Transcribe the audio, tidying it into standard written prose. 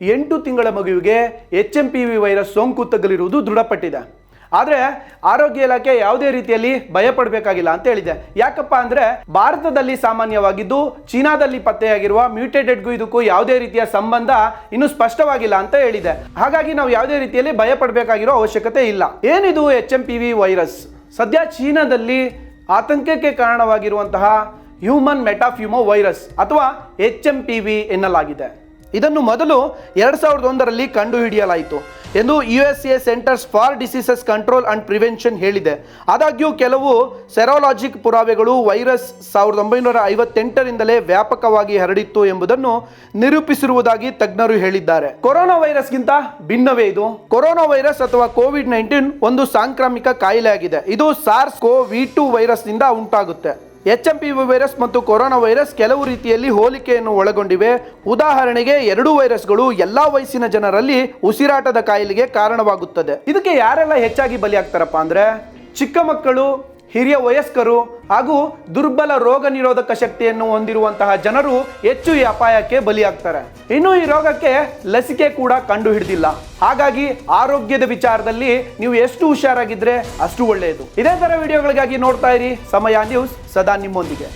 8 ತಿಂಗಳ ಮಗುವಿಗೆ HMPV virus ಸೋಂಕು ತಗುಲಿರುವುದು ದೃಢಪಟ್ಟಿದೆ. ಆದರೆ ಆರೋಗ್ಯ ಇಲಾಖೆ ಯಾವುದೇ ರೀತಿಯಲ್ಲಿ ಭಯಪಡಬೇಕಾಗಿಲ್ಲ ಅಂತ ಹೇಳಿದೆ. ಯಾಕಪ್ಪ ಅಂದ್ರೆ ಭಾರತದಲ್ಲಿ ಸಾಮಾನ್ಯವಾಗಿದ್ದು ಚೀನಾದಲ್ಲಿ ಪತ್ತೆಯಾಗಿರುವ ಮ್ಯೂಟೇಟೆಡ್ಗೂ ಇದಕ್ಕೂ ಯಾವುದೇ ರೀತಿಯ ಸಂಬಂಧ ಇನ್ನೂ ಸ್ಪಷ್ಟವಾಗಿಲ್ಲ ಅಂತ ಹೇಳಿದೆ. ಹಾಗಾಗಿ ನಾವು ಯಾವುದೇ ರೀತಿಯಲ್ಲಿ ಭಯಪಡಬೇಕಾಗಿರೋ ಅವಶ್ಯಕತೆ ಇಲ್ಲ. ಏನಿದು HMPV ವೈರಸ್? ಸದ್ಯ ಚೀನಾದಲ್ಲಿ ಆತಂಕಕ್ಕೆ ಕಾರಣವಾಗಿರುವಂತಹ ಹ್ಯೂಮನ್ ಮೆಟಾಪ್ಯೂಮೋ ವೈರಸ್ ಅಥವಾ HMPV ಎನ್ನಲಾಗಿದೆ. ಇದನ್ನು ಮೊದಲು 2001ರಲ್ಲಿ ಕಂಡುಹಿಡಿಯಲಾಯಿತು ಎಂದು USA centres for diseases control and prevention ಹೇಳಿದೆ. ಆದಾಗ್ಯೂ ಕೆಲವು ಸೆರೋಲಾಜಿಕ್ ಪುರಾವೆಗಳು ವೈರಸ್ 1958ರಿಂದಲೇ ವ್ಯಾಪಕವಾಗಿ ಹರಡಿತ್ತು ಎಂಬುದನ್ನು ನಿರೂಪಿಸಿರುವುದಾಗಿ ತಜ್ಞರು ಹೇಳಿದ್ದಾರೆ. ಕೊರೋನಾ ವೈರಸ್ಗಿಂತ ಭಿನ್ನವೇ ಇದು. ಕೊರೋನಾ ವೈರಸ್ ಅಥವಾ COVID-19 ಒಂದು ಸಾಂಕ್ರಾಮಿಕ ಕಾಯಿಲೆಯಾಗಿದೆ. ಇದು SARS-CoV-2 ವೈರಸ್ನಿಂದ ಉಂಟಾಗುತ್ತೆ. HMPV ವೈರಸ್ ಮತ್ತು ಕೊರೋನಾ ವೈರಸ್ ಕೆಲವು ರೀತಿಯಲ್ಲಿ ಹೋಲಿಕೆಯನ್ನು ಒಳಗೊಂಡಿವೆ. ಉದಾಹರಣೆಗೆ ಎರಡೂ ವೈರಸ್ಗಳು ಎಲ್ಲಾ ವಯಸ್ಸಿನ ಜನರಲ್ಲಿ ಉಸಿರಾಟದ ಕಾಯಿಲೆಗೆ ಕಾರಣವಾಗುತ್ತದೆ. ಇದಕ್ಕೆ ಯಾರೆಲ್ಲ ಹೆಚ್ಚಾಗಿ ಬಲಿಯಾಗ್ತಾರಪ್ಪ ಅಂದ್ರೆ ಚಿಕ್ಕ ಮಕ್ಕಳು, ಹಿರಿಯ ವಯಸ್ಕರು ಹಾಗೂ ದುರ್ಬಲ ರೋಗ ನಿರೋಧಕ ಶಕ್ತಿಯನ್ನು ಹೊಂದಿರುವಂತಹ ಜನರು ಹೆಚ್ಚು ಈ ಅಪಾಯಕ್ಕೆ ಬಲಿಯಾಗ್ತಾರೆ. ಇನ್ನು ಈ ರೋಗಕ್ಕೆ ಲಸಿಕೆ ಕೂಡ ಕಂಡು ಹಿಡಿದಿಲ್ಲ. ಹಾಗಾಗಿ ಆರೋಗ್ಯದ ವಿಚಾರದಲ್ಲಿ ನೀವು ಎಷ್ಟು ಹುಷಾರಾಗಿದ್ರೆ ಅಷ್ಟು ಒಳ್ಳೆಯದು. ಇದೇ ತರ ವಿಡಿಯೋಗಳಿಗಾಗಿ ನೋಡ್ತಾ ಇರಿ ಸಮಯ ನ್ಯೂಸ್, ಸದಾ ನಿಮ್ಮೊಂದಿಗೆ.